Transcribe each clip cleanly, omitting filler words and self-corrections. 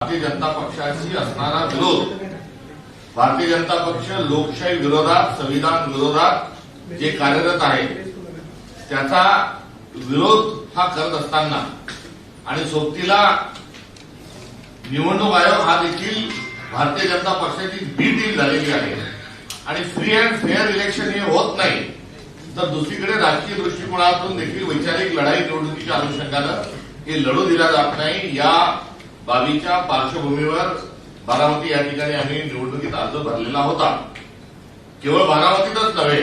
भारतीय जनता पक्षाशी असणारा विरोध, भारतीय जनता पक्ष लोकशाही विरोधात, संविधान विरोधात जे कार्यरत आहे त्याचा विरोध हा करत असताना आणि सोबतीला निवडणूक आयोग हा देखील भारतीय जनता पक्षाची बी टीम झालेली आहे आणि फ्री अँड फेअर इलेक्शन हे होत नाही, तर दुसरीकडे राजकीय दृष्टिकोनातून देखील वैचारिक लढाई निवडणुकीच्या अनुषंगानं हे लढू दिला जात नाही। या बाबीच्या पार्श्वभूमीवर बारामती या ठिकाणी आम्ही निवडणुकीत अर्ज भरलेला होता। केवळ बारामतीतच नव्हे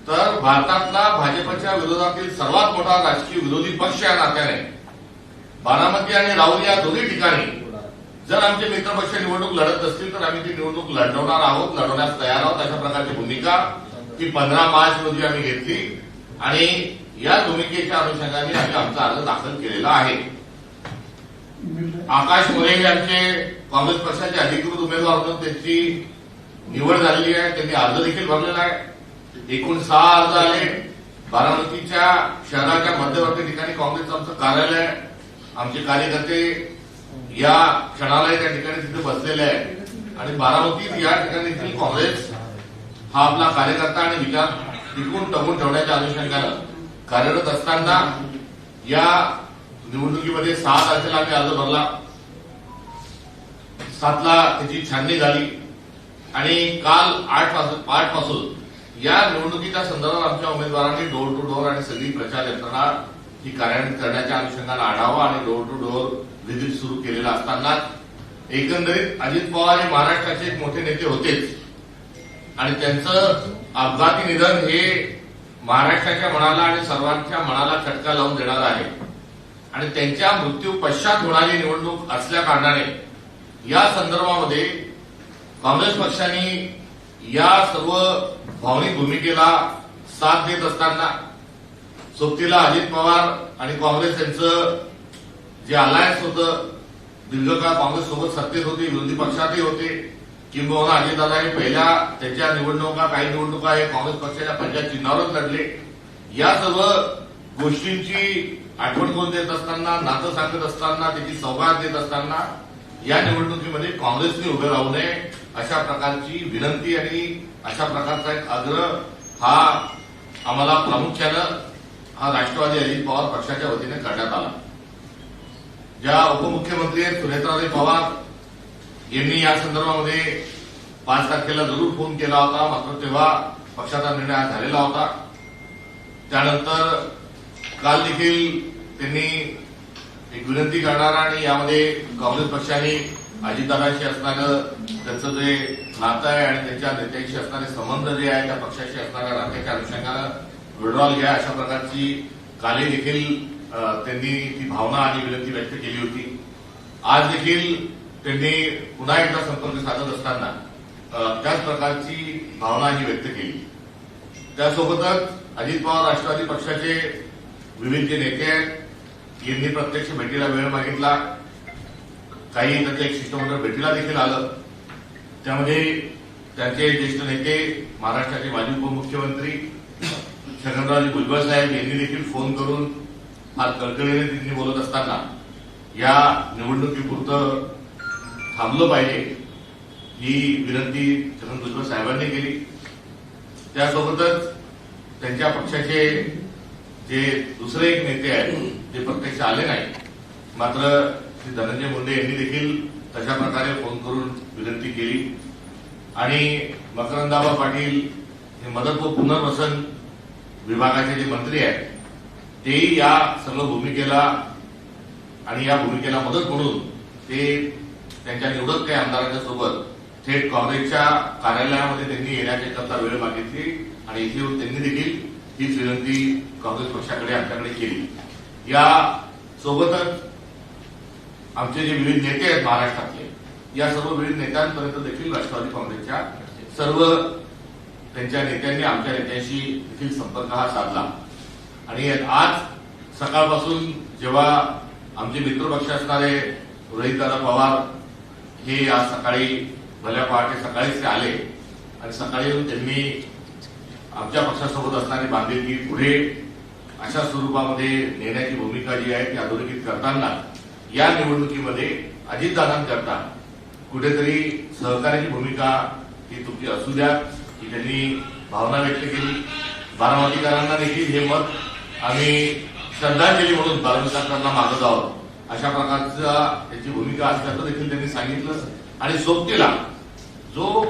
तर भारतातला भाजपच्या विरोधातील सर्वात मोठा राजकीय विरोधी पक्ष या नात्याने बारामती आणि राहुल या दोन्ही ठिकाणी जर आमचे मित्रपक्ष निवडणूक लढत असतील तर आम्ही ती निवडणूक लढवणार आहोत, लढवण्यास तयार आहोत। अशा प्रकारची भूमिका ती 15 मार्च रोजी आम्ही घेतली आणि या भूमिकेच्या अनुषंगाने आम्ही आमचा अर्ज दाखल केलेला आहे। आकाश मोरे हे आमचे काँग्रेस पक्षाचे अधिकृत उमेदवार म्हणून त्यांची निवड झालेली आहे, त्यांनी अर्ज देखील भरलेला आहे। एकूण 6 अर्ज आले। बारामतीच्या शहराच्या मध्यवर्ती ठिकाणी काँग्रेसचं आमचं कार्यालय आहे, आमचे कार्यकर्ते या क्षणाला त्या ठिकाणी तिथे बसलेले आहे आणि बारामतीत या ठिकाणी देखील काँग्रेस हा आपला कार्यकर्ता आणि विचार टिकून टकून ठेवण्याच्या अनुषंगानं कार्यरत असताना या निवडणुकीमध्ये 6 तारखेला आम्ही अर्ज भरला, 7 ला त्याची छाननी झाली आणि काल 8 पासून या निवडणुकीच्या संदर्भात आमच्या उमेदवारांनी डोर टू डोर आणि सगळी प्रचार यंत्रणा ही कार्यान्वित करण्याच्या अनुषंगानं आढावा आणि डोर टू डोर व्हिजिट सुरू केलेला असतानाच एकंदरीत अजित पवार हे महाराष्ट्राचे एक मोठे नेते होतेच आणि त्यांचं अपघाती निधन हे महाराष्ट्राच्या मनाला आणि सर्वांच्या मनाला चटका लावून देणार आहे आणि त्यांच्या मृत्यू पश्चात होणारी निवडणूक असल्या कारणाने या संदर्भामध्ये काँग्रेस पक्षाने या सर्व भावनिक भूमिकेला साथ देत असताना सोबतीला अजित पवार आणि काँग्रेस यांचं जे अलायन्स होतं, दीर्घकाळ काँग्रेस सोबत सत्तेत होते, विरोधी पक्षातही होते, किंबहुना अजितदादा हे पहिल्या त्यांच्या निवडणुका काही निवडणुका हे काँग्रेस पक्षाच्या पंजाब चिन्हावरच लढले। या सर्व गोष्टींची आठवण करून देत असताना, नातं सांगत असताना, त्याची सौगात देत असताना या निवडणुकीमध्ये काँग्रेसने उभे राहू नये अशा प्रकारची विनंती आणि अशा प्रकारचा एक आग्रह हा आम्हाला प्रामुख्यानं हा राष्ट्रवादी अजित पवार पक्षाच्या वतीने करण्यात आला। ज्या उपमुख्यमंत्री सुनेत्राताई पवार यांनी या संदर्भामध्ये 5 तारखेला जरूर फोन केला होता, मात्र तेव्हा पक्षाचा निर्णय झालेला होता। त्यानंतर काल देखील त्यांनी एक विनंती करणारा आणि यामध्ये काँग्रेस पक्षाने अजितदादांशी असणारं त्यांचं जे नातं आहे आणि त्यांच्या नेत्यांशी असणारे संबंध जे आहे त्या पक्षाशी असणाऱ्या नात्याच्या अनुषंगानं विड्रॉल घ्या अशा प्रकारची कालही देखील त्यांनी ती भावना आणि विनंती व्यक्त केली होती। आज देखील त्यांनी पुन्हा एकदा संपर्क साधत असताना त्याच प्रकारची भावना ही व्यक्त केली। त्यासोबतच अजित पवार राष्ट्रवादी पक्षाचे विविध जे नेते आहेत यांनी प्रत्यक्ष भेटीला वेळ मागितला, काही त्यांचं एक शिष्टमंडळ भेटीला देखील आलं। त्यामध्ये त्यांचे ज्येष्ठ नेते महाराष्ट्राचे माजी उपमुख्यमंत्री छगनरावजी भुजबळ साहेब यांनी देखील फोन करून फार कळकळीने त्यांनी बोलत असताना या निवडणुकीपुरतं थांबलं पाहिजे ही विनंती छगन भुजबळ साहेबांनी केली। त्यासोबतच त्यांच्या पक्षाचे जे दुसरे एक नेते आहेत ते प्रत्यक्ष आले नाही, मात्र श्री धनंजय मुंडे यांनी देखील तशा प्रकारे फोन करून विनंती केली आणि मकरंदाबा पाटील हे मदत व पुनर्वसन विभागाचे जे मंत्री आहेत तेही या सर्व भूमिकेला आणि या भूमिकेला मदत म्हणून ते त्यांच्या निवडक काही आमदारांच्या सोबत थेट काँग्रेसच्या कार्यालयामध्ये त्यांनी येण्याकरता वेळ मागितली आणि इथे येऊन त्यांनी देखील हीच विनंती काँग्रेस पक्षाकडे आमच्याकडे केली। या सोबतच आमचे जे विविध नेते आहेत महाराष्ट्रातले या सर्व विविध नेत्यांपर्यंत देखील राष्ट्रवादी काँग्रेसच्या सर्व त्यांच्या नेत्यांनी आमच्या नेत्यांशी देखील संपर्क हा साधला आणि आज सकाळपासून जेव्हा आमचे मित्रपक्ष असणारे रोहितदादा पवार हे आज सकाळी भल्या पहाटे सकाळीच ते आले आणि सकाळी येऊन त्यांनी आमच्या पक्षासोबत असणारी बांधिलकी पुढे अशा स्वरूपामध्ये नेण्याची भूमिका जी आहे ती अधोरेखित करताना या निवडणुकीमध्ये अजितदादांकरता कुठेतरी सहकार्याची भूमिका ही तुमची असू द्या, की त्यांनी भावना व्यक्त केली. बारामतीकरांना देखील हे मत आम्ही श्रद्धांजली म्हणून बारामतीकरांना मागत आहोत, अशा प्रकारचा त्याची भूमिका असल्याचं देखील त्यांनी सांगितलं. आणि सोबतीला जो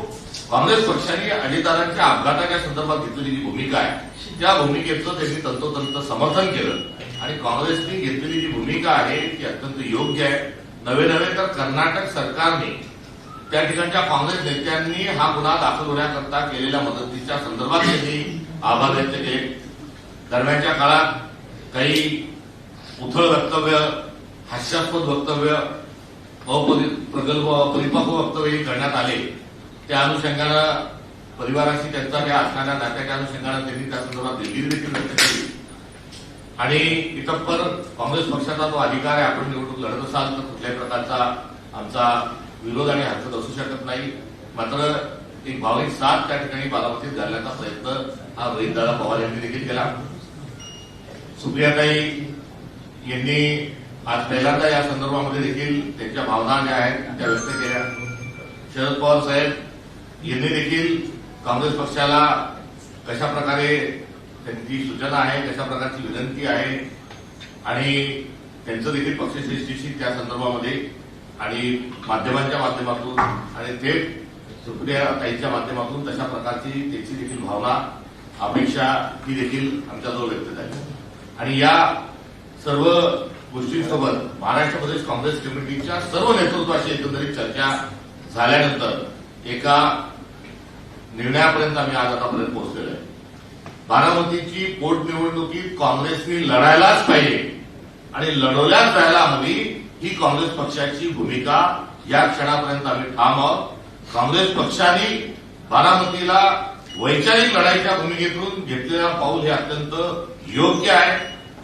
काँग्रेस पक्षाने अजितदादांच्या अपघाताच्या संदर्भात घेतलेली जी भूमिका आहे, त्या भूमिकेचं त्यांनी तंतोतंत समर्थन केलं. आणि काँग्रेसने घेतलेली जी भूमिका आहे ती अत्यंत योग्य आहे. नवे तर कर्नाटक सरकारने त्या ठिकाणच्या काँग्रेस नेत्यांनी हा गुन्हा दाखल होण्याकरता केलेल्या मदतीच्या संदर्भात त्यांनी आभार व्यक्त केले. दरम्यानच्या काळात काही उथळ वक्तव्य, हास्यास्पद वक्तव्य, प्रगल्भ परिपक्व वक्तव्य करण्यात आले. त्या अनुषंगानं परिवाराशी त्यांचा त्या असणाऱ्या नात्याच्या अनुषंगानं त्यांनी त्या संदर्भात दिलगिरी देखील व्यक्त केली. आणि इतपर काँग्रेस पक्षाचा तो अधिकार आहे, आपण निवडणूक लढत असाल तर कुठल्याही प्रकारचा आमचा विरोध आणि हरकत असू शकत नाही. मात्र एक भावनिक साथ त्या ठिकाणी बारामतीत घालण्याचा प्रयत्न हा रोहितदादा पवार यांनी देखील केला. सुप्रियाताई यांनी आज पहिल्यांदा या संदर्भामध्ये देखील त्यांच्या भावना ज्या आहेत त्या व्यक्त केल्या. शरद पवार साहेब यांनी देखील काँग्रेस पक्षाला कशा प्रकारे त्यांची सूचना आहे, कशा प्रकारची विनंती आहे आणि त्यांचं देखील पक्षश्रेष्ठीशी त्या संदर्भामध्ये आणि माध्यमांच्या माध्यमातून आणि थेट सुप्रियाताईंच्या माध्यमातून तशा प्रकारची त्यांची देखील भावना, अपेक्षा ही देखील आमच्याजवळ व्यक्त झाली. आणि या सर्व गोष्टींसोबत महाराष्ट्र प्रदेश काँग्रेस कमिटीच्या सर्व नेतृत्वाशी एकंदरीत चर्चा झाल्यानंतर एका निर्णयापर्यंत आम्ही आज आतापर्यंत पोहोचलेलो आहे. बारामतीची पोटनिवडणुकीत काँग्रेसने लढायलाच पाहिजे आणि लढवल्याच जायला हवी, ही काँग्रेस पक्षाची भूमिका या क्षणापर्यंत आम्ही ठाम आहोत. काँग्रेस पक्षाने बारामतीला वैचारिक लढाईच्या भूमिकेतून घेतलेला पाऊल हे अत्यंत योग्य आहे.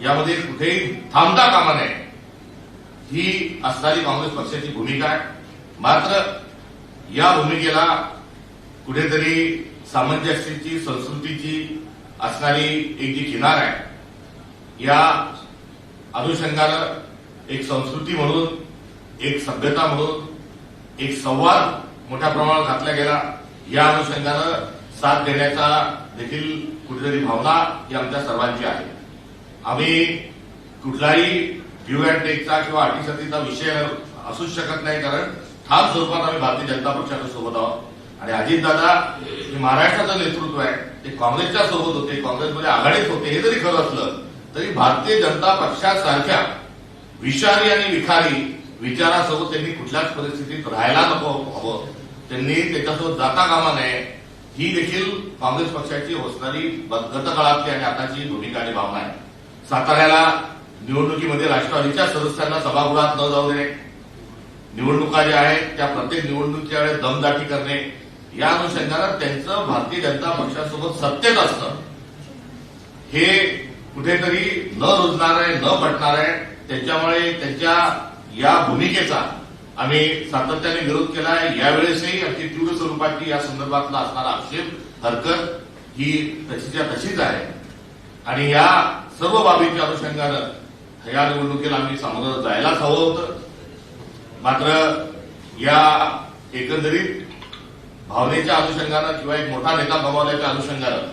यामध्ये कुठेही थांबता कामा नये, ही असणारी काँग्रेस पक्षाची भूमिका आहे. मात्र या भूमिकेला कुठेतरी सामंजस्याची, संस्कृतीची असणारी एक जी किनार आहे, या अनुषंगानं एक संस्कृती म्हणून, एक सभ्यता म्हणून एक संवाद मोठ्या प्रमाणात घातला गेला. या अनुषंगानं साथ देण्याचा देखील कुठेतरी भावना ही आमच्या सर्वांची आहे. आम्ही कुठलाही गिव्ह अँड टेकचा किंवा अटीशर्तीचा विषय असूच शकत नाही, कारण ठाम स्वरूपात आम्ही भारतीय जनता पक्षाच्या सोबत आहोत. आणि अजितदादा हे महाराष्ट्राचं नेतृत्व आहे, ते काँग्रेसच्या सोबत होते, काँग्रेसमध्ये आघाडीत होते. हे जरी खरं असलं तरी भारतीय जनता पक्षासारख्या विषारी आणि विखारी विचारासोबत त्यांनी कुठल्याच परिस्थितीत राहायला नको हवं, त्यांनी त्याच्यासोबत जाता कामा नये, ही देखील काँग्रेस पक्षाची असणारी गतकाळातली आणि आताची भूमिका आणि भावना आहे. साताऱ्याला निवडणुकीमध्ये राष्ट्रवादीच्या सदस्यांना सभागृहात न जाऊ देणे, निवडणुका ज्या आहेत त्या प्रत्येक निवडणुकीच्या वेळेस दमदाटी करणे, या अनुषंगानं त्यांचं भारतीय जनता पक्षासोबत सत्तेत असणं हे कुठेतरी न रुजणार आहे, न पटणार आहे. त्याच्यामुळे त्यांच्या या भूमिकेचा आम्ही सातत्याने विरोध केला आहे. यावेळेसही अगदी तीव्र स्वरूपाची या संदर्भातला असणारा आक्षेप, हरकत ही तशीच्या तशीच आहे. आणि या सर्व बाबींच्या अनुषंगानं या निवडणुकीला आम्ही सामोरं जायलाच हवं होतं. मात्र या एकंदरीत भावनेच्या अनुषंगानं किंवा एक मोठा नेता गमावल्याच्या अनुषंगानं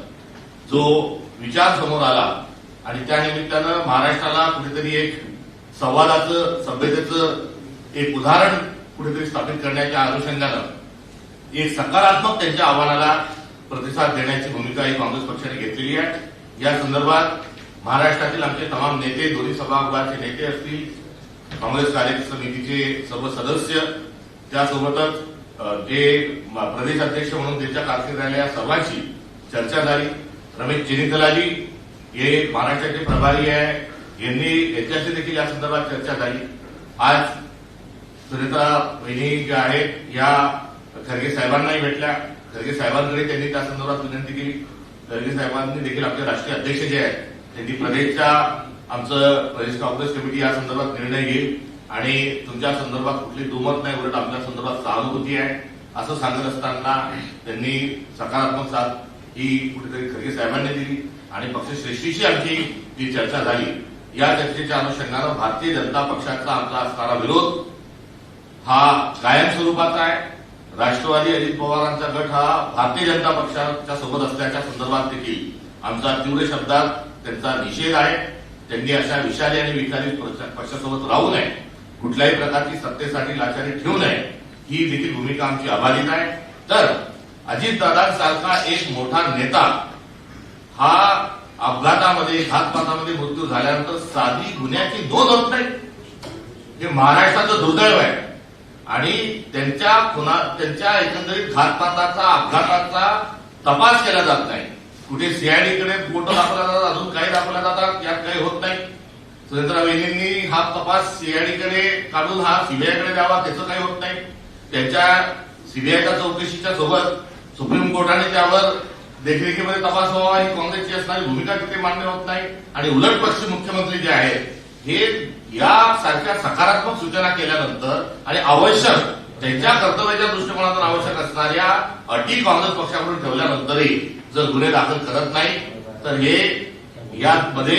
जो विचार समोर आला आणि त्या निमित्तानं महाराष्ट्राला कुठेतरी एक संवादाचं, सभ्यतेचं एक उदाहरण कुठेतरी स्थापित करण्याच्या अनुषंगानं एक सकारात्मक त्यांच्या आव्हानाला प्रतिसाद देण्याची भूमिका ही काँग्रेस पक्षाने घेतलेली आहे. या संदर्भात महाराष्ट्रातील आमचे तमाम नेते, दोन्ही सभागृहाचे नेते असतील, काँग्रेस कार्यकारी समितीचे सर्व सदस्य, त्यासोबतच जे प्रदेश अध्यक्ष म्हणून त्यांच्या कारकीर्दीत राहिलेल्या सर्वांची चर्चा झाली. रमेश चेनितलाजी हे महाराष्ट्राचे प्रभारी आहे, यांनी याच्याशी देखील या संदर्भात चर्चा झाली. आज सुनेत्रा वहिनी ज्या आहेत या खरगे साहेबांनाही भेटल्या. खरगे साहेबांकडे त्यांनी त्या संदर्भात विनंती केली. खरगे साहेबांनी देखील आपले राष्ट्रीय अध्यक्ष जे आहेत त्यांनी प्रदेशच्या आमचं प्रदेश काँग्रेस कमिटी या संदर्भात निर्णय घेईल आणि तुमच्या संदर्भात कुठली दुमत नाही, उलट आपल्या संदर्भात सहानुभूती आहे असं सांगत असताना त्यांनी सकारात्मक साथ ही कुठेतरी खरगे साहेबांनी दिली. आणि पक्षश्रेष्ठीशी आमची जी चर्चा झाली, या चर्चेच्या अनुषंगानं भारतीय जनता पक्षाचा आमचा असणारा विरोध हा कायम स्वरूपाचा आहे. राष्ट्रवादी अजित पवारांचा गट हा भारतीय जनता पक्षाच्या सोबत असल्याच्या संदर्भात देखील आमचा तीव्र शब्दात त्यांचा निषेध आहे. त्यांनी अशा विषारी आणि विखारी पक्षासोबत राहू नये, कुठल्याही प्रकारची सत्तेसाठी लाचारी ठेवू नये, ही देखील भूमिका आमची अबाधित आहे. तर अजितदादांसारखा एक मोठा नेता हा अपघातामध्ये घातपातामध्ये मृत्यू झाल्यानंतर साधी गुन्ह्याची नोंद होत नाही, हे महाराष्ट्राचं दुर्दैव आहे. आणि त्यांच्या एकंदरीत घातपाताचा अपघाताचा तपास केला जात नाही. कुठे सीआयडीकडे फोटो दाखवला जातात, अजून काही दाखवल्या जातात, यात काही होत नाही. सुरेंद्र वहिनींनी हा तपास सीआयडीकडे काढून हा सीबीआयकडे द्यावा, त्याचं काही होत नाही. त्यांच्या सीबीआयच्या चौकशीच्या सोबत सुप्रीम कोर्टाने त्यावर देखरेखीमध्ये तपास व्हावा, ही काँग्रेसची असणारी भूमिका तिथे मान्य होत नाही. आणि उलट पक्षी मुख्यमंत्री जे आहेत हे यासारख्या सकारात्मक सूचना केल्यानंतर आणि आवश्यक त्यांच्या कर्तव्याच्या दृष्टिकोनातून आवश्यक असणाऱ्या अटी काँग्रेस पक्षाकडून ठेवल्यानंतरही जर गुन्हे दाखल करत नाही तर हे यामध्ये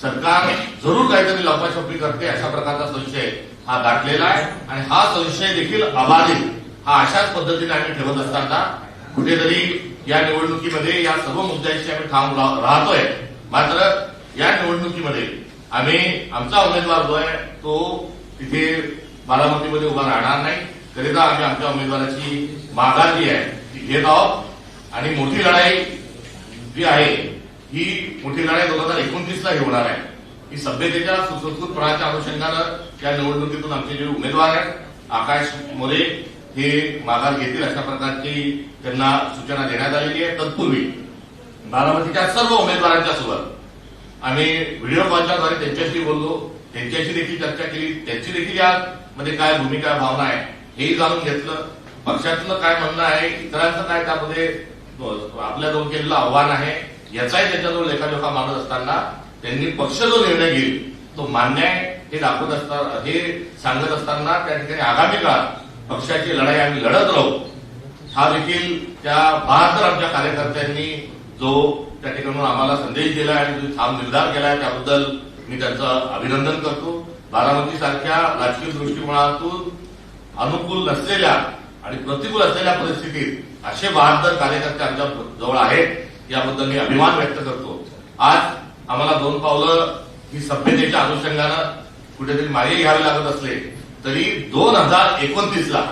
सरकार जरूर काहीतरी लपाछपी करते, अशा प्रकारचा संशय हा गाठलेला आहे. आणि हा संशय देखील अबाधित हा अशाच पद्धतीने आम्ही ठेवत असताना कुठेतरी या निवडणुकीमध्ये या सर्व मुद्द्यांशी आम्ही ठाम राहतोय. मात्र या निवडणुकीमध्ये आम्ही आमचा उमेदवार जो आहे तो तिथे बारामतीमध्ये उभा राहणार नाही. करिता आम्ही आमच्या उमेदवाराची माघार जी आहे ती घेत आहोत. आणि मोठी लढाई जी आहे ही मोठी लढाई 2029ला ही होणार आहे. ही सभ्यतेच्या सुसंस्कृतपणाच्या अनुषंगानं या निवडणुकीतून आमचे जे उमेदवार आहेत आकाश मोरे हे माघार घेतील अशा प्रकारची त्यांना सूचना देण्यात आलेली आहे. तत्पूर्वी बारामतीच्या सर्व उमेदवारांच्या सोबत आम्ही व्हिडिओ कॉलच्या द्वारे त्यांच्याशी बोललो, त्यांच्याशी देखील चर्चा केली. त्यांची देखील यामध्ये काय भूमिका भावना आहे हेही जाणून घेतलं. पक्षातलं काय म्हणणं आहे, इतरांचं काय त्यामध्ये आपल्याजवळ केलेलं आव्हान आहे याचाही त्यांच्याजवळ लेखाजोखा मानत असताना त्यांनी पक्ष जो निर्णय घेईल तो मान्य आहे हे दाखवत असताना, हे सांगत असताना त्या ठिकाणी आगामी काळात पक्षाची लढाई आम्ही लढत राहू हा देखील त्या 72 आमच्या कार्यकर्त्यांनी जो त्या ठिकाणी आम्हाला संदेश दिला आणि जो ठाम निर्धार केला त्याबद्दल मी त्यांचं अभिनंदन करतो. बारामती सारख्या राजकीय दृष्टिकोनातून अनुकूल नसलेल्या आणि प्रतिकूल असलेल्या परिस्थितीत असे 72 कार्यकर्ते आमच्या जवळ आहेत याबद्दल मी अभिमान व्यक्त करतो. आज आम्हाला 2 पावलं ही सभ्यतेच्या अनुषंगानं कुठेतरी मागे घ्यावे लागत असले तरी 2029ला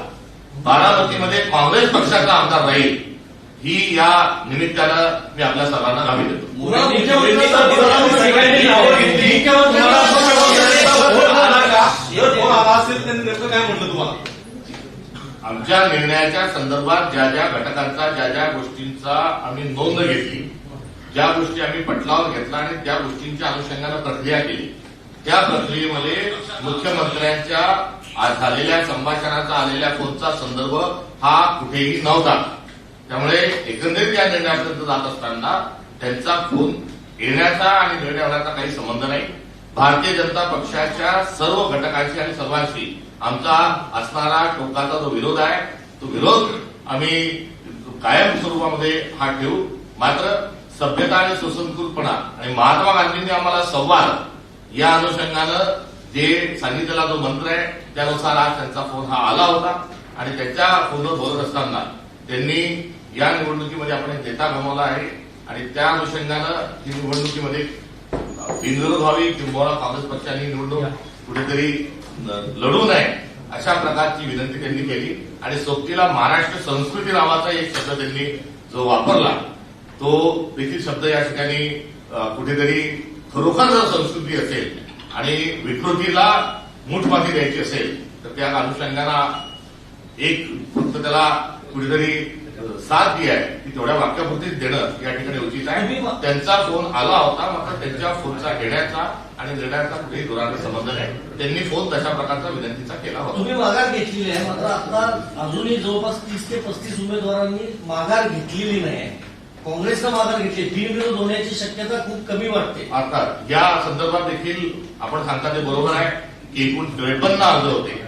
बारामतीमध्ये काँग्रेस पक्षाचा आमदार राहील ही या निमित्तानं मी आपल्या सर्वांना गावी देतो. आमच्या निर्णयाच्या संदर्भात ज्या ज्या घटकांचा ज्या ज्या गोष्टींचा आम्ही नोंद घेतली, ज्या गोष्टी आम्ही पटलावर घेतला आणि त्या गोष्टींच्या अनुषंगानं प्रक्रिया केली, त्या प्रक्रियेमध्ये मुख्यमंत्र्यांच्या झालेल्या संभाषणाचा आलेल्या फोनचा संदर्भ हा कुठेही नव्हता. त्यामुळे एकंदरीत या निर्णयापर्यंत जात असताना त्यांचा फोन येण्याचा आणि निर्णय होण्याचा काही संबंध नाही. भारतीय जनता पक्षाच्या सर्व घटकांशी आणि सर्वांशी आमचा असणारा टोकाचा जो विरोध आहे तो विरोध आम्ही कायम स्वरूपामध्ये हा ठेवू. मात्र सभ्यता आणि सुसंस्कृतपणा आणि महात्मा गांधींनी आम्हाला संवाद या अनुषंगानं जे सांगितलेला जो मंत्र आहे त्यानुसार आज त्यांचा फोन हा आला होता. आणि त्यांच्या फोनवर बोलत असताना त्यांनी या निवडणुकीमध्ये आपण एक नेता गमावला आहे आणि त्या अनुषंगानं ही निवडणुकीमध्ये बिनविरोध व्हावी किंवा काँग्रेस पक्षाने निवडणूक कुठेतरी लढू नये अशा प्रकारची विनंती त्यांनी केली. आणि सोबतीला महाराष्ट्र संस्कृती नावाचा एक शब्द त्यांनी जो वापरला तो देखील शब्द या ठिकाणी कुठेतरी खरोखर जर संस्कृती असेल आणि विकृतीला मूठमाती द्यायची असेल तर त्या अनुषंगानं एक फक्त त्याला कुठेतरी साथ जी आहे ती तेवढ्या वाक्यापुरतीच देणं या ठिकाणी उचित आहे. त्यांचा फोन आला होता, मात्र त्यांच्या फोनचा घेण्याचा आणि निर्णयाचा कुठेही जोराने संबंध नाही. त्यांनी फोन तशा प्रकारचा विनंतीचा केला होता. तुम्ही माघार घेतलेली आहे, मात्र आता अजूनही जवळपास 30 ते 35 उमेदवारांनी माघार घेतलेली नाही. काँग्रेसनं माघार घेतली, बिनविरोध होण्याची शक्यता खूप कमी वाटते. अर्थात या संदर्भात देखील आपण सांगता ते बरोबर आहे की एकूण 53 अर्ज होते.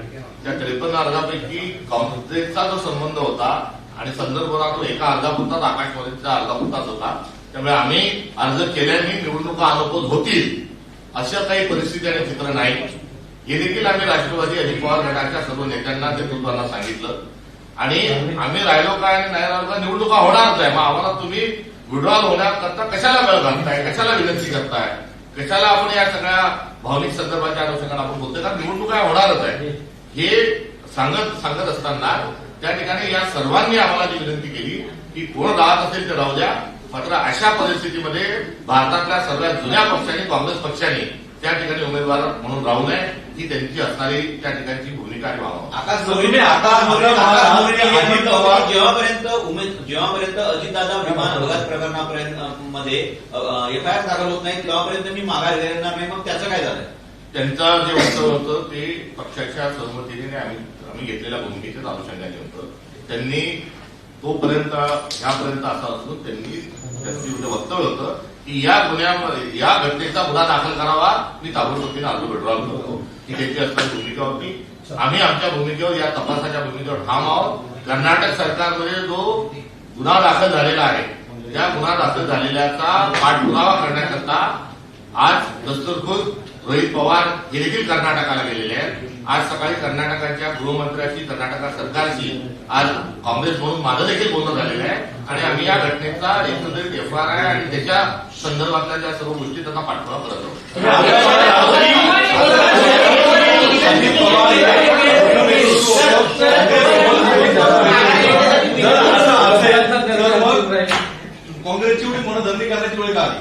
त्या 53 अर्जापैकी काँग्रेसचा जो संबंध होता आणि संदर्भ होता तो एका अर्जापुरताच आकाश मोरेंच्या अर्जापुरताच होता. त्यामुळे आम्ही अर्ज केल्याने निवडणुका अनुकूल होतील असं काही परिस्थिती आणि चित्र नाही. हे देखील आम्ही राष्ट्रवादी अजित पवार गटाच्या सर्व नेत्यांना नेतृत्वांना सांगितलं आणि आम्ही राहिलो काय आणि नाही राहिलो काय निवडणुका होणारच आहे. मग आम्हाला तुम्ही विड्रॉल होण्याकरता कशाला वेळ घालताय, कशाला विनंती करताय, कशाला आपण या सगळ्या भावनिक संदर्भाच्या अनुषंगाने आपण बोलतोय, कारण निवडणुका होणारच आहे. हे सांगत असताना त्या ठिकाणी या सर्वांनी आम्हाला जी विनंती केली की कोण राहत असेल ते राहू द्या, मात्र अशा परिस्थितीमध्ये भारतातल्या सर्वात जुन्या पक्षांनी काँग्रेस पक्षाने त्या ठिकाणी उमेदवार म्हणून राहू नये ही त्यांची असणारी त्या ठिकाणची भूमिका आणि भावना. जेव्हापर्यंत अजितदादा विमान अपघात प्रकरणापर्यंत मध्ये एफआयआर दाखल होत नाही तेव्हापर्यंत मी माघार घेणार नाही, मग त्याचं काय झालं? त्यांचं जे वक्तव्य होतं ते पक्षाच्या सहमतीने आम्ही घेतलेल्या भूमिकेच्याच अनुषंगाने होतं. त्यांनी तोपर्यंत ह्यापर्यंत असं असून त्यांचं वक्तव्य होतं की या गुन्ह्यामध्ये या घटनेचा गुन्हा दाखल करावा, मी ताबडतोबीने अर्ज विड्रॉल करतो. ही त्याची असणारी भूमिका होती. आम्ही आमच्या भूमिकेवर या तपासाच्या भूमिकेवर ठाम आहोत. कर्नाटक सरकारमध्ये जो गुन्हा दाखल झालेला आहे त्या गुन्हा दाखल झालेल्याचा पाठपुरावा करण्याकरता आज दस्तूरखुद रोहित पवार हे देखील कर्नाटकाला गेलेले आहेत. आज सकाळी कर्नाटकाच्या गृहमंत्र्याशी कर्नाटक सरकारशी आज काँग्रेस म्हणून माझं देखील बोलणं झालेलं आहे आणि आम्ही या घटनेचा एकंदरीत एफआयआर आणि त्याच्या संदर्भातल्या ज्या सर्व गोष्टी त्यांना पाठपुरावा करत आहोत. काँग्रेसची एवढी मनधरणी करण्याची वेळ का आली?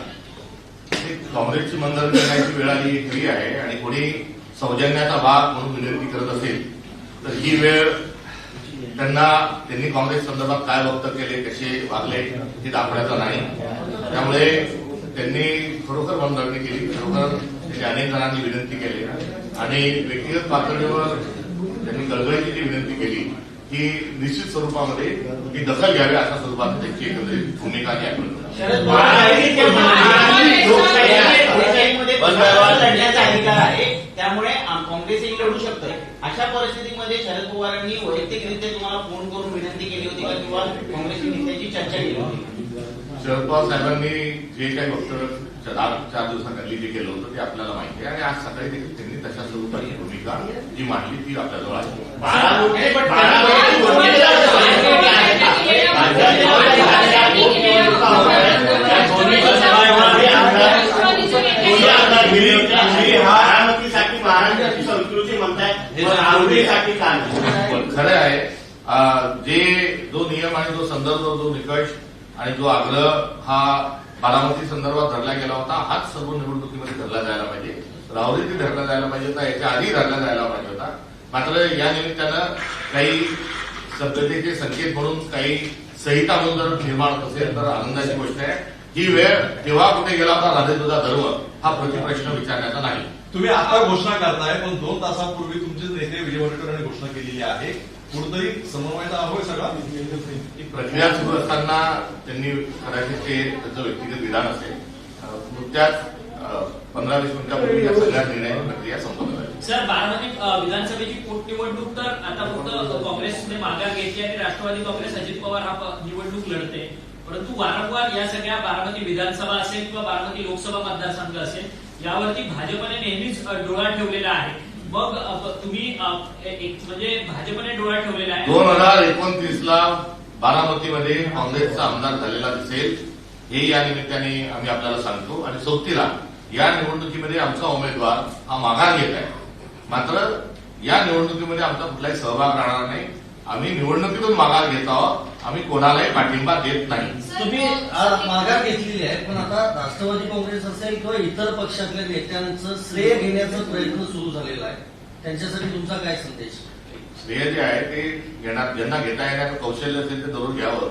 काँग्रेसची मनधरणी करण्याची वेळ आली खरी आहे आणि कोणी सौजन्याचा भाग म्हणून विनंती करत असेल तर ही वेळ त्यांनी काँग्रेस संदर्भात काय वक्तव्य केले, कसे वागले हे दाखवण्याचं नाही. त्यामुळे त्यांनी खरोखर मनधरणी केली, खरोखर त्यांनी अनेक जणांनी विनंती केली आणि व्यक्तिगत पातळीवर त्यांनी कळकळीची जी विनंती केली की निश्चित स्वरूपामध्ये ही दखल घ्यावी अशा स्वरूपात त्यांची एकंदरीत भूमिका लढण्याचा अधिकार आहे, त्यामुळे काँग्रेसही लढू शकतं. अशा परिस्थितीमध्ये शरद पवारांनी वैयक्तिकरित्या तुम्हाला फोन करून विनंती केली होती का किंवा काँग्रेसची नेत्याची चर्चा केली होती? शरद पवार साहेबांनी जे काही वक्तव्य 4 दिवसाखाली जे केलं होतं ते आपल्याला माहिती आहे आणि आज सकाळी देखील त्यांनी तशा स्वरूपाची भूमिका जी मांडली ती आपल्याजवळ आहे. महाराष्ट्राची संस्कृती म्हणताय, आवडीसाठी काय? खरं आहे जो नियम आणि जो संदर्भ, जो निकष आणि जो आग्रह हा बारामती संदर्भात धरला गेला होता हाच सर्व निवडणुकीमध्ये धरला जायला पाहिजे. राहुरीती धरला जायला पाहिजे होता, याच्या आधी धरला जायला पाहिजे होता. मात्र या निमित्तानं काही सभ्यतेचे संकेत म्हणून काही संहिता म्हणून जर निर्माण होत असेल तर आनंदाची गोष्ट आहे. ही वेळ तेव्हा कुठे गेला होता राधे तुझा धर्म हा प्रतिप्रश्न विचारण्याचा नाही. तुम्ही आता घोषणा करताय पण 2 तासापूर्वी तुमचे नेते विजय वडेट्टीवार यांनी घोषणा केलेली आहे. कुठेतरी समन्वयाचा हवंय सगळा. ही प्रक्रिया सुरू असताना त्यांनी कदाचित ते त्याचं व्यक्तिगत विधान असेल. नुकत्याच 15-20 मिनिटांपूर्वी या सगळ्या निर्णयाची प्रक्रिया संपन्न झाली. सर, बारामती विधानसभेची पोटनिवडणूक तर आता फक्त काँग्रेसने माघार घेतली आणि राष्ट्रवादी काँग्रेस अजित पवार हा निवडणूक लढते, परंतु वारंवार या सगळ्या बारामती विधानसभा असेल किंवा बारामती लोकसभा मतदारसंघ असेल यावरती भाजपने नेहमीच डोळा ठेवलेला आहे. मग तुम्ही म्हणजे भाजपने डोळा ठेवलेला आहे. 2029ला बारामतीमध्ये काँग्रेसचा आमदार झालेला दिसेल हे या निमित्ताने आम्ही आपल्याला सांगतो आणि सोबतीला या निवडणुकीमध्ये आमचा उमेदवार हा माघार घेत आहे. मात्र या निवडणुकीमध्ये आमचा कुठलाही सहभाग राहणार नाही. आम्ही निवडणुकीतून माघार घेत आहोत, आम्ही कोणालाही पाठिंबा देत नाही. तुम्ही माघार घेतलेली आहे पण आता राष्ट्रवादी काँग्रेस असेल किंवा इतर पक्षातल्या नेत्यांचं श्रेय घेण्याचा प्रयत्न सुरू झालेला आहे, त्यांच्यासाठी तुमचा काय संदेश? श्रेय जे आहे ते ज्यांना घेता येण्याचं कौशल्य असेल ते जरूर घ्यावं.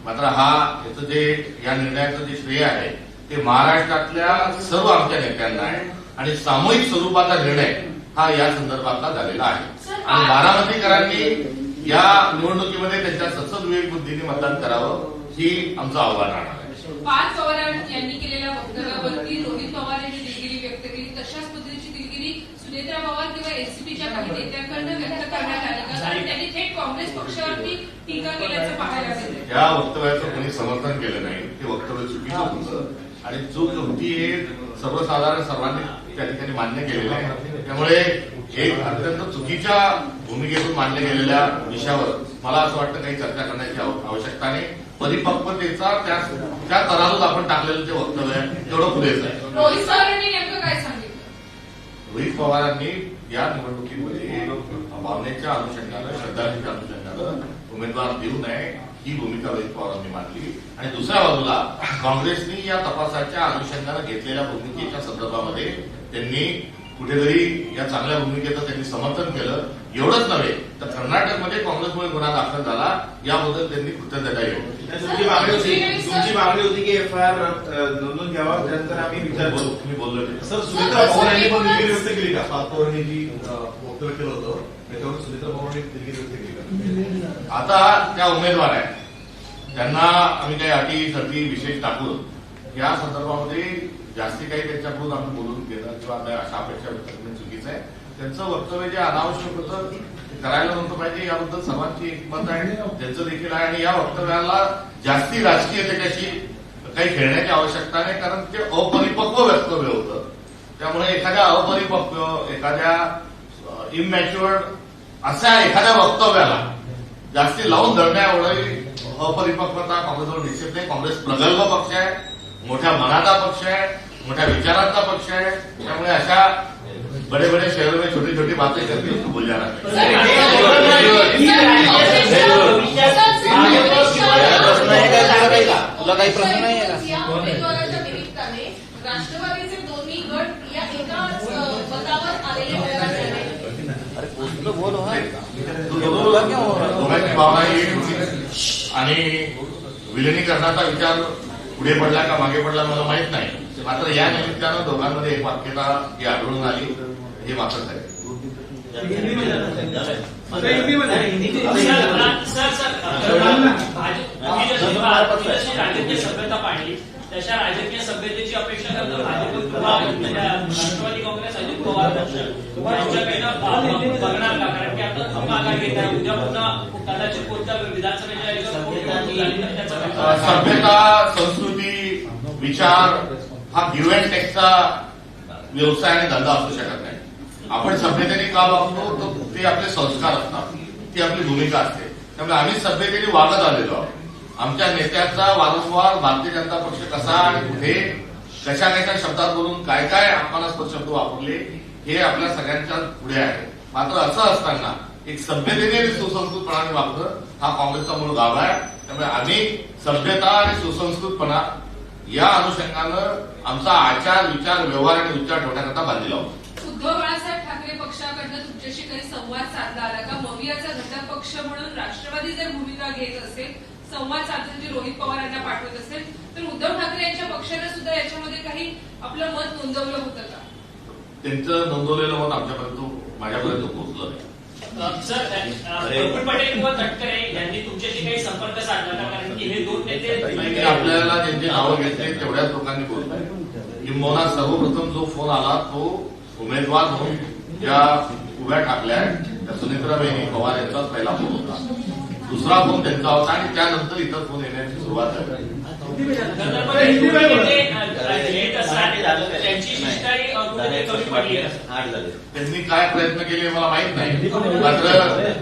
मात्र याचं जे या निर्णयाचं जे श्रेय आहे ते महाराष्ट्रातल्या सर्व आमच्या नेत्यांना आहे आणि सामूहिक स्वरूपाचा निर्णय हा या संदर्भातला झालेला आहे आणि बारामतीकरांनी या निवडणुकीमध्ये त्यांच्या सतत विवेक बुद्धीने मतदान करावं ही आमचं आव्हान राहणार आहे. पार्थ पवार यांनी केलेल्या वक्तव्यावरती रोहित पवार यांनी दिलगिरी व्यक्त केली, तशाच पद्धतीची दिलगिरी सुनेत्रा पवार किंवा एनसीपीच्या काही नेत्यांकडून व्यक्त करण्यात आली का? कारण त्यांनी थेट काँग्रेस पक्षावरती टीका केल्याचं पाहायला मिळतं. या वक्तव्याचं कोणी समर्थन केलं नाही, ते वक्तव्य चुकीचं होतं आणि चूक होती हे सर्वसाधारण सर्वांनी त्या ठिकाणी मान्य केलेलं आहे. त्यामुळे एक अत्यंत चुकीच्या भूमिकेतून मांडल्या गेलेल्या विषयावर मला असं वाटतं काही चर्चा करण्याची आवश्यकता नाही. परिपक्वतेचा त्या तराजूत आपण टाकलेलं जे वक्तव्य आहे तेवढं पुरेसं आहे. रोहित पवारांनी नेमकं काय सांगितलं? रोहित पवारांनी या निवडणुकीमध्ये भावनेच्या अनुषंगानं, श्रद्धांजलीच्या अनुषंगानं उमेदवार देऊ नये ही भूमिका रोहित पवारांनी मांडली. आणि दुसऱ्या बाजूला काँग्रेसनी या तपासाच्या अनुषंगानं घेतलेल्या भूमिकेच्या संदर्भामध्ये त्यांनी कुठेतरी या चांगल्या भूमिकेचं त्यांनी समर्थन केलं. एवढंच नव्हे तर कर्नाटकमध्ये काँग्रेसमुळे गुन्हा दाखल झाला याबद्दल त्यांनी कृतज्ञता केली. तुमची मागणी होती की एफआयआर नोंदवून घ्यावा, त्यानंतर आम्ही विचार करू. तुम्ही बोललो ते. सर, सुनीत्रा पवार यांनी पण दिलगिरी व्यक्त केली का? पार्थ पवारांनी जी वक्तव्य केलं होतं त्याच्यावर सुनीत्रा पवारांनी दिलगिरी व्यक्त केली का? आता त्या उमेदवार आहेत, त्यांना आम्ही काही अटी शर्ती विशेष टाकून या संदर्भामध्ये जास्ती काही त्यांच्याकडून आम्ही बोलून गेलं किंवा आम्ही अशा अपेक्षा व्यक्त करणं चुकीचं आहे. त्यांचं वक्तव्य जे अनावश्यक होतं ते करायला नव्हतं पाहिजे याबद्दल सर्वांची एकमत आहे, त्यांचं देखील आहे. आणि या वक्तव्याला जास्ती राजकीय त्याच्याशी काही खेळण्याची आवश्यकता नाही, कारण ते अपरिपक्व वक्तव्य होतं. त्यामुळे एखाद्या अपरिपक्व, एखाद्या इमॅच्युअर्ड अशा एखाद्या वक्तव्याला जास्ती लावून धरण्या एवढी अपरिपक्वता काँग्रेसवर दिसत नाही. काँग्रेस प्रगल्भ पक्ष आहे, मोठ्या मनाचा पक्ष आहे, मोठ्या विचारांचा पक्ष आहे. त्यामुळे अशा बडे बडे शहरों में छोटी छोटी बातें करके उसको बोल जाना तुला काही प्रश्न नाही आहे का? या उमेदवाराच्या निमित्ताने राष्ट्रवादीचे दोन्ही गट या एकाच मतावर आलेले आहेत. दोघांची भावना येईल आणि विलिनीकरणाचा विचार पुढे पडला का मागे पडला मला माहित नाही. मात्र या निमित्तानं दोघांमध्ये एक वाक्यता ही आढळून आली हे मात्र आहे. राजकीय सभ्यता पाडली, तशा राजकीय सभ्यतेची अपेक्षा करता भाजप किंवा राष्ट्रवादी काँग्रेस अजित पवार पक्ष यांच्याकडनं बघणार का? कारण की आता माघार घेत आहे, उद्या पुन्हा कदाचित कोणत्या विधानसभेच्या सभ्यता, संस्कृती, विचार हा गिव्ह अँड टेकचा व्यवसाय आणि धंदा असू शकत नाही. आपण सभ्यतेने का वागतो तर ते आपले संस्कार असतात, ती आपली भूमिका असते. त्यामुळे आम्ही सभ्यतेने वागत आलेलो आहोत. आमच्या नेत्याचा वारंवार भारतीय जनता पक्ष कसा आणि कुठे कशा कशा शब्दात बोलून काय काय अपमानास्पद शब्द वापरले हे आपल्या सगळ्यांच्या पुढे आहे. मात्र असं असताना एक सभ्यतेने आणि सुसंस्कृतपणाने वागणं हा काँग्रेसचा मूळ गाव आहे. त्यामुळे आम्ही सभ्यता आणि सुसंस्कृतपणा या अनुषंगानं आमचा आचार, विचार, व्यवहार आणि उच्चार ठेवण्याकरता बांधलेला आहोत. उद्धव बाळासाहेब ठाकरे पक्षाकडनं तुमच्याशी काही संवाद साधला आला का? मवियाचा घटक पक्ष म्हणून राष्ट्रवादी जर भूमिका घेत असेल, संवाद साधण्यासाठी रोहित पवार यांना पाठवत असेल, तर उद्धव ठाकरे यांच्या पक्षाने सुद्धा याच्यामध्ये काही आपलं मत नोंदवलं होतं का? त्यांचं नोंदवलेलं मत माझ्यापर्यंत पोहोचलं नाही. सर, प्रफुल्ल पटेल किंवा तटकरे यांनी तुमच्याशी काही संपर्क साधला का? कारण की हे दोन नेते आपल्याला त्यांची नावं घेतली तेवढ्याच लोकांनी बोलतोय. किंबहुना सर्वप्रथम जो फोन आला तो उमेदवार म्हणून ज्या उभ्या ठाकल्या त्या सुनेत्राबाई पवार यांचाच पहिला फोन होता. दुसरा फोन त्यांचा होता आणि त्यानंतर इतर फोन येण्याची सुरुवात झाली. त्यांची शिष्टाई कमी पडली आहे. त्यांनी काय प्रयत्न केले मला माहित नाही. मात्र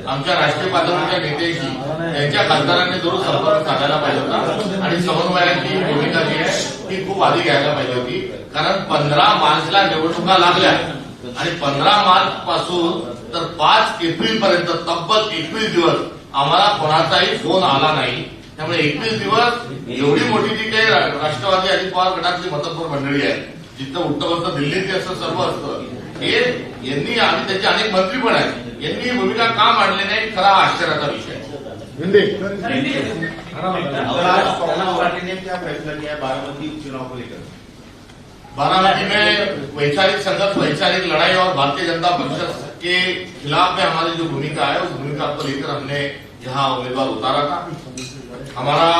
आमच्या राष्ट्रीय पातळीच्या नेत्याशी त्यांच्या खासदारांनी जरूर संपर्क साधायला पाहिजे होता आणि समन्वयाची भूमिका जी आहे ती खूप आधी घ्यायला पाहिजे होती. कारण 15 मार्चला निवडणुका लागल्या आणि 15 मार्च पासून तर 5 एप्रिल पर्यंत तब्बल 21 दिवस आम्हाला कोणाचाही फोन आला नाही. त्यामुळे 21 दिवस एवढी मोठी जी काही राष्ट्रवादी अजित पवार गटातली मतदार मंडळी आहे, जिथं उठतं बसतं दिल्लीत असं सर्व असतं, हे यांनी आणि त्याचे अनेक मंत्री पण आहेत, यांनी ही भूमिका का मांडली नाही खरा आश्चर्याचा विषय. कांग्रेस पार्टी ने क्या फैसला किया बारामती उपचुनाव को लेकर? बारामती में वैचारिक संघर्ष, वैचारिक लड़ाई और भारतीय जनता पक्ष के खिलाफ में हमारी जो भूमिका है उस भूमिका को लेकर हमने यहाँ उम्मीदवार उतारा था. हमारा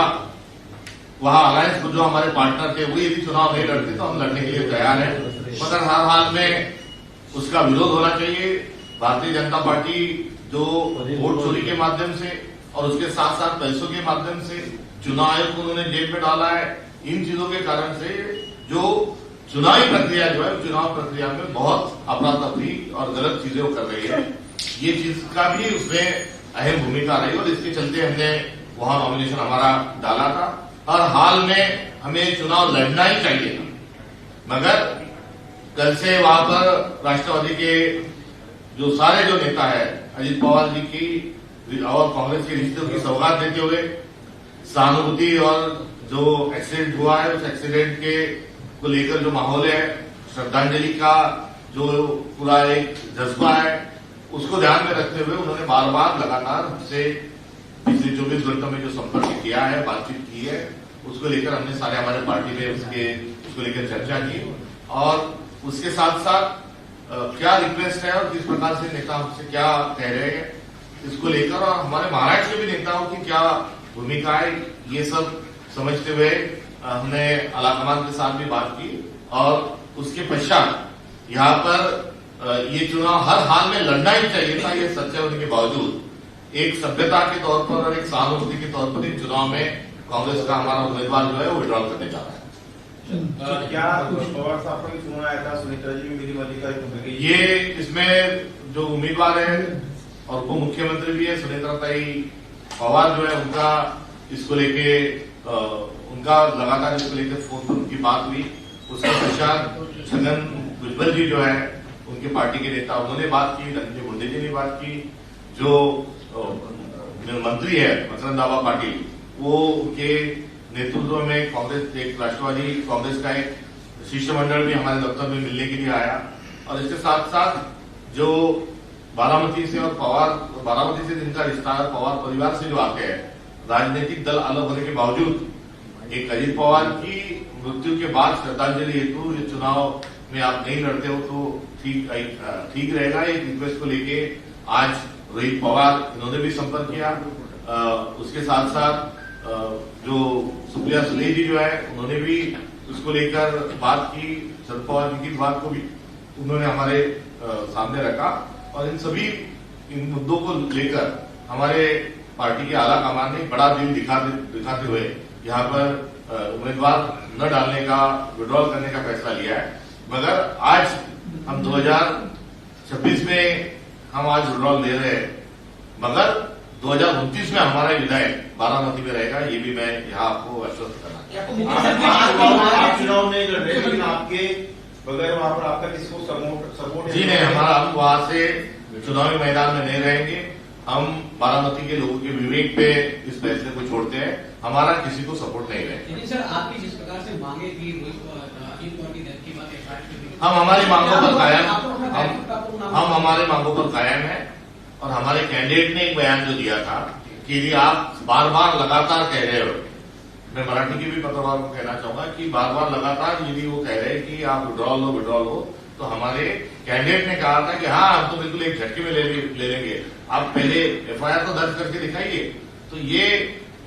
वहाँ अलायंस को जो हमारे पार्टनर थे वो यदि चुनाव नहीं लड़ते तो हम लड़ने के लिए तैयार हैं. मगर हर हाल में उसका विरोध होना चाहिए. भारतीय जनता पार्टी जो वोट चोरी के माध्यम से और उसके साथ साथ पैसों के माध्यम से चुनाव आयोग को उन्होंने जेल में डाला है, इन चीजों के कारण से जो चुनावी प्रक्रिया जो है चुनाव प्रक्रिया में बहुत अफरा तफरी और गलत चीजें वो कर रही है। ये चीज का भी उसमें अहम भूमिका रही और इसके चलते हमने वहां नॉमिनेशन हमारा डाला था और हाल में हमें चुनाव लड़ना ही चाहिए था, मगर कल से वहां पर राष्ट्रवादी के जो सारे जो नेता है अजित पवार जी की और कांग्रेस के रिश्तों की सौगात देते हुए सहानुभूति और जो एक्सीडेंट हुआ है उस एक्सीडेंट के को लेकर जो माहौल है, श्रद्धांजलि का जो पूरा एक जज्बा है, उसको ध्यान में रखते हुए उन्होंने बार बार लगातार हमसे पिछले 24 घंटों में जो संपर्क किया है, बातचीत की है, उसको लेकर हमने सारे हमारे पार्टी में उसको लेकर चर्चा की और उसके साथ साथ क्या रिक्वेस्ट है और किस प्रकार से नेता हमसे क्या कह रहे हैं इसको लेकर और हमारे महाराष्ट्र के भी नेताओं की क्या भूमिका है, ये सब समझते हुए हमने आलाकमान के साथ भी बात की और उसके पश्चात यहाँ पर ये चुनाव हर हाल में लड़ना ही चाहिए था। ये सच्चे होने के बावजूद एक सभ्यता के तौर पर और एक सहानुभूति के तौर पर इन चुनाव में कांग्रेस का हमारा उम्मीदवार जो है वो विड्रॉल करने जा रहा है। क्या पवार साहब का भी चुनाव आया था, सुनीता जी भी मेरी मल्लिका ये इसमें जो उम्मीदवार है और उप मुख्यमंत्री भी है सुनीता पवार जो है उनका इसको लेके उनका लगातार इसको लेकर फोन पर उनकी बात हुई। उसके पश्चात छगन भुजबल जी जो है उनके पार्टी के नेता उन्होंने बात की, धनंजय मुंडे जी ने बात की, जो मंत्री है मकरंद दावा पाटिल वो उनके नेतृत्व में कांग्रेस एक राष्ट्रवादी कांग्रेस का एक शिष्टमंडल भी हमारे दफ्तर में मिलने के लिए आया और इसके साथ साथ जो बारामती से और बारामती से जिनका रिश्ता है पवार परिवार से जो आते हैं, राजनीतिक दल अलग होने के बावजूद एक अजित पवार की मृत्यु के बाद श्रद्धांजलि हेतु ये चुनाव में आप नहीं लड़ते हो तो ठीक रहेगा। एक रिक्वेस्ट को लेके आज रोहित पवार इन्होंने भी संपर्क किया। उसके साथ साथ जो सुप्रिया सुले जी जो है उन्होंने भी उसको लेकर बात की, शरद पवार जी की बात को भी उन्होंने हमारे सामने रखा और इन सभी इन मुद्दों को लेकर हमारे पार्टी के आला कमान ने बड़ा दिल दिखाते हुए यहाँ पर उम्मीदवार न डालने का विड्रॉल करने का फैसला लिया है। मगर आज हम 2026 में हम आज विड्रॉल दे रहे हैं, मगर 2029 में हमारा विधायक बारामती में रहेगा, ये भी मैं यहाँ आपको आश्वस्त करना। आप चुनाव नहीं लड़ रहे लेकिन आपके बगैर वहां पर आपका किसी को सपोर्ट जी नहीं, हमारा हम वहां से चुनावी मैदान में नहीं रहेंगे। हम बारामती के लोगों के विवेक पे इस फैसले को छोड़ते हैं, हमारा किसी को सपोर्ट नहीं रहेगा। लेकिन सर आपकी जिस प्रकार से मांगे थी हम हमारी मांगों पर कायम हम हमारे मांगों पर कायम है और हमारे कैंडिडेट ने एक बयान जो दिया था कि यदि आप बार बार लगातार कह रहे हो, मैं मराठी के भी पत्रकार को कहना चाहूंगा कि बार बार लगातार यदि वो कह रहे हैं कि आप विड्रॉल हो तो हमारे कैंडिडेट ने कहा था कि हाँ हम तो बिल्कुल एक झटके में ले लेंगे, आप पहले एफआईआर तो दर्ज करके दिखाइए। तो ये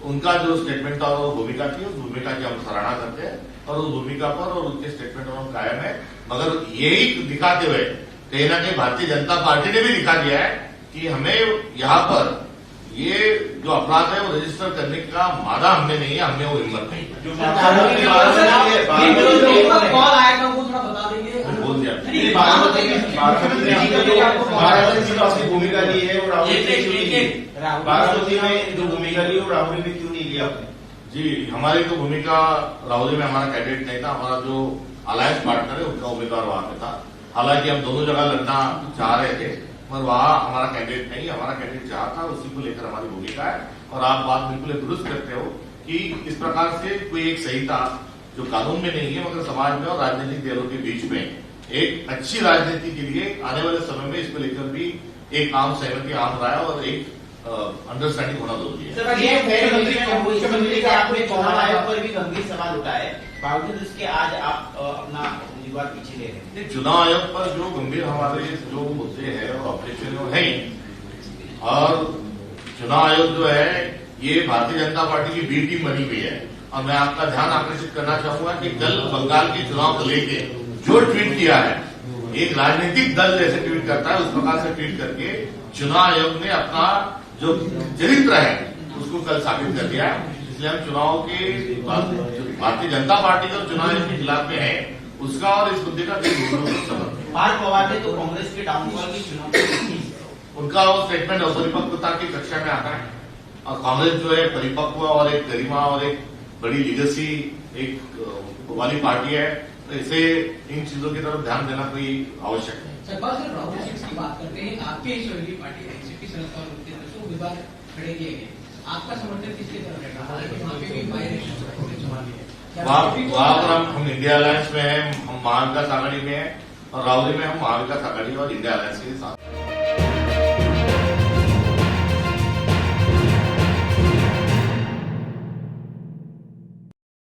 उनका जो स्टेटमेंट और भूमिका थी उस भूमिका की हम सराहना करते हैं और उस भूमिका पर और उनके स्टेटमेंट पर हम कायम है। मगर यही दिखाते हुए कहीं ना कहीं भारतीय जनता पार्टी ने भी दिखा दिया है कि हमें यहाँ पर ये जो अपराध है वो रजिस्टर करने का मादा हमने नहीं है, हमें वो हिम्मत नहीं है। कॉल आया था वो थोड़ा बता देंगे। बोल दिया बारामती में आपकी भूमिका ली है और बारामती में जो भूमिका ली वो राहुल में क्यों नहीं लिया आपने? जी, हमारी तो भूमिका राहुल में हमारा कैंडिडेट नहीं था, हमारा जो अलायंस पार्टनर है उनका उम्मीदवार वहां पे था। हालांकि हम दोनों जगह लड़ना चाह रहे थे पर वहां हमारा कैंडिडेट नहीं, हमारा कैंडिडेट जहां था उसी को लेकर हमारी भूमिका है। और आप बात बिल्कुल दुरुस्त करते हो कि इस प्रकार से कोई एक संहिता जो कानून में नहीं है मगर समाज में और राजनीतिक दलों के बीच में एक अच्छी राजनीति के लिए आने वाले समय में इसको लेकर भी एक आम सहमति, आम राय और एक अंडरस्टैंडिंग होना जरूरी है। सर, ये मुख्यमंत्री का आपने चुनाव आयोग पर भी गंभीर सवाल उठाए, बावजूद इसके आज आप अपना उम्मीदवार पीछे ले रहे हैं। चुनाव आयोग पर जो गंभीर हमारे जो मुद्दे हैं और ऑब्जेक्शन है ही, और चुनाव आयोग जो है ये भारतीय जनता पार्टी की बी टीम बनी हुई है। और मैं आपका ध्यान आकर्षित करना चाहूंगा कि कल बंगाल के चुनाव को लेके जो ट्वीट किया है, एक राजनीतिक दल जैसे ट्वीट करता है उस प्रकार से ट्वीट करके चुनाव आयोग ने अपना जो चरित्र है उसको कल साबित कर दिया। इसलिए हम चुनाव के भारतीय जनता पार्टी जो चुनाव आयोग के खिलाफ में है उसका और इस मुद्दे का कोई दूर संबंध नहीं। पार्थ पवार ने तो कांग्रेस के डाउनफॉल की चुनौती दी थी। उनका वो स्टेटमेंट अपरिपक्वता की कक्षा में आता है और कांग्रेस जो है परिपक्व और एक गरिमा और एक बड़ी लीगेसी एक वाली पार्टी है, तो इसे इन चीजों की तरफ ध्यान देना कोई आवश्यक नहीं। सरकार सिर्फ राहुल सिंह की बात करते हैं, आपके ही सहयोगी पार्टी एनसीपी शरद पवार उनके तरफ से उम्मीदवार खड़े किए गए, आपका समर्थन किसकी तरफ रहेगा? हालांकि वहाँ पे भी बाइलेक्शन है। वहां पर हम इंडिया अलायंस में हैं, हम महाविकास आघाड़ी में हैं और राहुल में हम महाविकास आघाड़ी और इंडिया अलायंस के साथ।